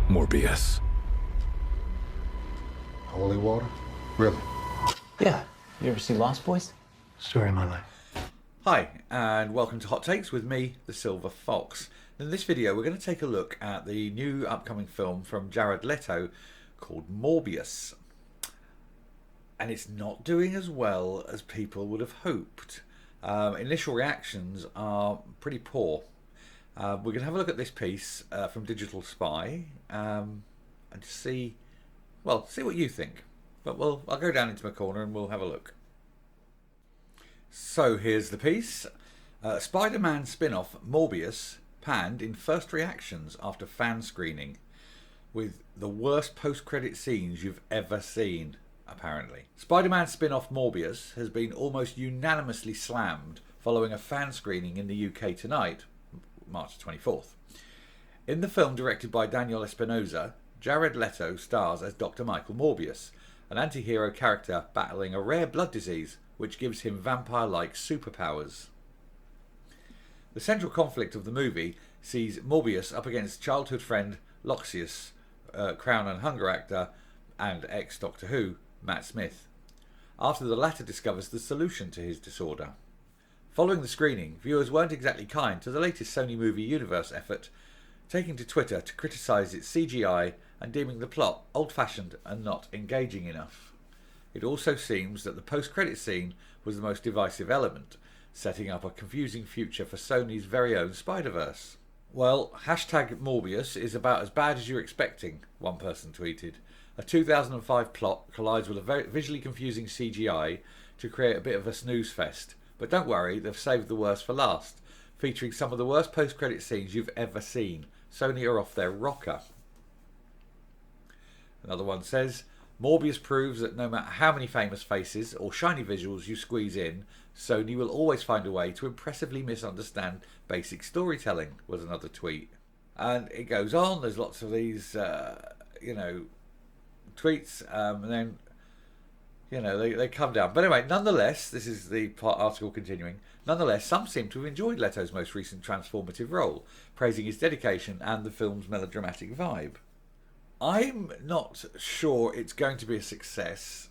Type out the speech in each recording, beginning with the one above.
Morbius. Holy water? Really? Yeah. You ever see Lost Boys? Story of my life. Hi, and welcome to Hot Takes with me, the Silver Fox. In this video, we're going to take a look at the new upcoming film from Jared Leto called Morbius. And it's not doing as well as people would have hoped. Initial reactions are pretty poor. We're going to have a look at this piece from Digital Spy and see what you think. But I'll go down into my corner and we'll have a look. So here's the piece. Spider-Man spin-off Morbius panned in first reactions after fan screening, with the worst post-credit scenes you've ever seen, apparently. Spider-Man spin-off Morbius has been almost unanimously slammed following a fan screening in the UK tonight, March 24th. In the film directed by Daniel Espinosa, Jared Leto stars as Dr. Michael Morbius, an anti-hero character battling a rare blood disease which gives him vampire-like superpowers. The central conflict of the movie sees Morbius up against childhood friend Loxias, Crown and Hunger actor and ex-Doctor Who, Matt Smith, after the latter discovers the solution to his disorder. Following the screening, viewers weren't exactly kind to the latest Sony movie universe effort, taking to Twitter to criticise its CGI and deeming the plot old-fashioned and not engaging enough. It also seems that the post-credit scene was the most divisive element, setting up a confusing future for Sony's very own Spider-Verse. Well, hashtag Morbius is about as bad as you're expecting, one person tweeted. A 2005 plot collides with a very visually confusing CGI to create a bit of a snooze fest. But don't worry, they've saved the worst for last, featuring some of the worst post-credit scenes you've ever seen. Sony are off their rocker. Another one says, Morbius proves that no matter how many famous faces or shiny visuals you squeeze in, Sony will always find a way to impressively misunderstand basic storytelling, was another tweet. And it goes on, there's lots of these, tweets, and then they come down. But anyway, nonetheless, this is the article continuing. Nonetheless, some seem to have enjoyed Leto's most recent transformative role, praising his dedication and the film's melodramatic vibe. I'm not sure it's going to be a success.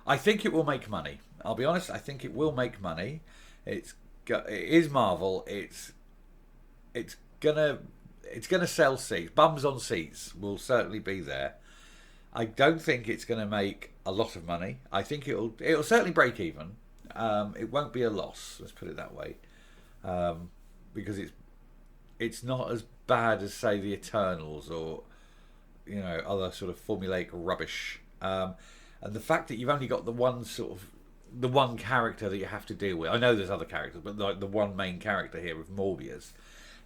I think it will make money. I'll be honest, I think it will make money. It is Marvel. It's gonna sell seats. Bums on seats will certainly be there. I don't think it's going to make a lot of money. I think it'll certainly break even. It won't be a loss. Let's put it that way, because it's not as bad as, say, the Eternals or other sort of formulaic rubbish. And the fact that you've only got the one character that you have to deal with. I know there's other characters, but like the one main character here with Morbius,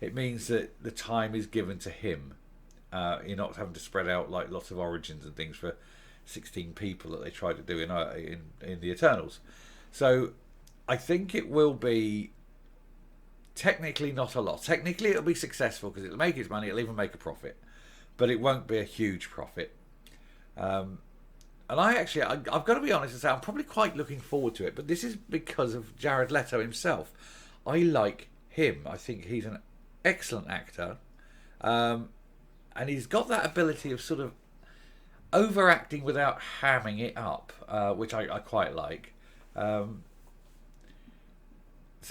it means that the time is given to him. You're not having to spread out like lots of origins and things for 16 people that they try to do in the Eternals. So I think it will be technically not a loss. Technically it'll be successful because it'll make its money, it'll even make a profit, but it won't be a huge profit. And I've got to be honest and say I'm probably quite looking forward to it, but this is because of Jared Leto himself. I like him. I think he's an excellent actor. And he's got that ability of sort of overacting without hamming it up, which I quite like. So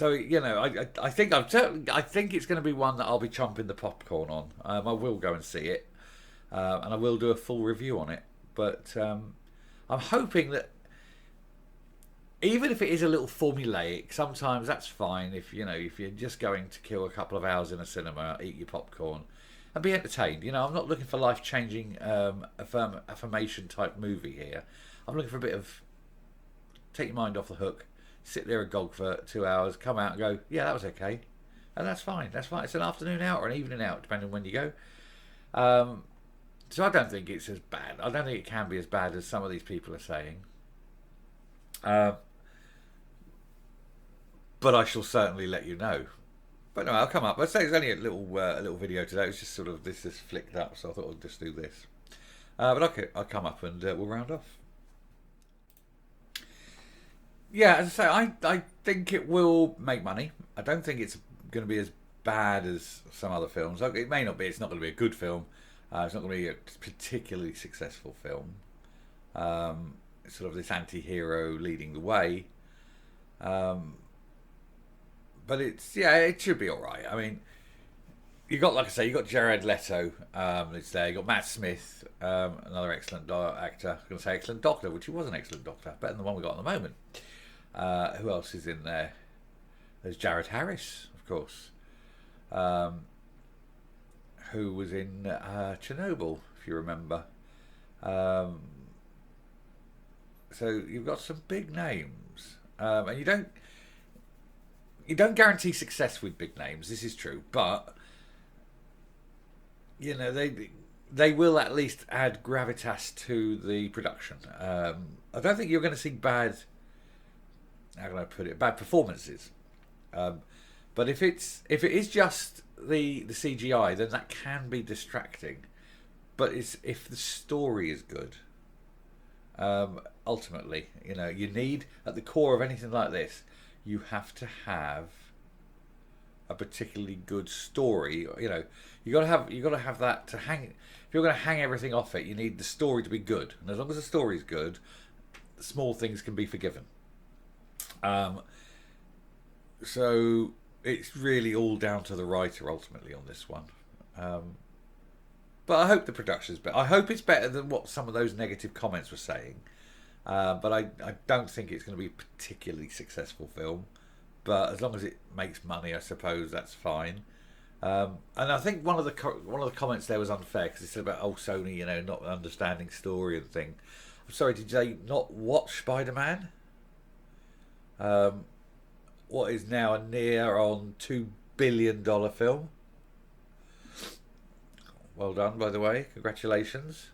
I think it's going to be one that I'll be chomping the popcorn on. I will go and see it, and I will do a full review on it. But I'm hoping that even if it is a little formulaic, sometimes that's fine. If you're just going to kill a couple of hours in a cinema, eat your popcorn, and be entertained. I'm not looking for life-changing affirmation type movie here. I'm looking for a bit of take your mind off the hook, sit there and gog for 2 hours, come out and go, yeah, that was okay, and that's fine. That's fine. It's an afternoon out or an evening out, depending on when you go. So I don't think it's as bad. I don't think it can be as bad as some of these people are saying. But I shall certainly let you know. But no, I'll come up. I'd say it's only a little video today. It was just sort of this flicked up, so I thought I'd just do this. But okay, I'll come up and we'll round off. Yeah, as I say, I think it will make money. I don't think it's going to be as bad as some other films. It may not be. It's not going to be a good film. It's not going to be a particularly successful film. It's sort of this anti-hero leading the way. But it should be all right. I mean, you got, like I say, you got Jared Leto. It's there. You got Matt Smith, another excellent actor. I was going to say excellent doctor, which he was an excellent doctor, better than the one we got at the moment. Who else is in there? There's Jared Harris, of course, who was in Chernobyl, if you remember. So you've got some big names, and you don't guarantee success with big names. This is true, but you know they will at least add gravitas to the production. I don't think you're going to see bad. How can I put it? Bad performances. But if it is just the CGI, then that can be distracting. But if the story is good, ultimately, you know, you need at the core of anything like this, you have to have a particularly good story. You know, you got to have that to hang. If you're going to hang everything off it, you need the story to be good. And as long as the story is good, small things can be forgiven. So it's really all down to the writer ultimately on this one. But I hope the production's better. I hope it's better than what some of those negative comments were saying. But I don't think it's going to be a particularly successful film. But as long as it makes money, I suppose that's fine. And I think one of the comments there was unfair because it said about Sony, you know, not understanding story and thing. I'm sorry, did they not watch Spider-Man? What is now a near on $2 billion film. Well done, by the way. Congratulations.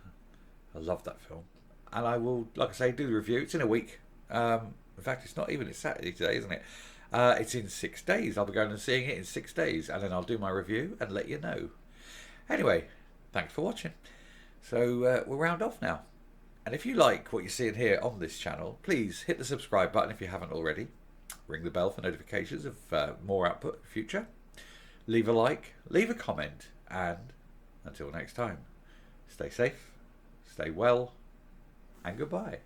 I love that film. And I will, like I say, do the review. It's in a week. In fact, it's not even. It's Saturday today, isn't it? It's in 6 days. I'll be going and seeing it in 6 days. And then I'll do my review and let you know. Anyway, thanks for watching. So we'll round off now. And if you like what you're seeing here on this channel, please hit the subscribe button if you haven't already. Ring the bell for notifications of more output in the future. Leave a like, leave a comment, and until next time, stay safe, stay well, and goodbye.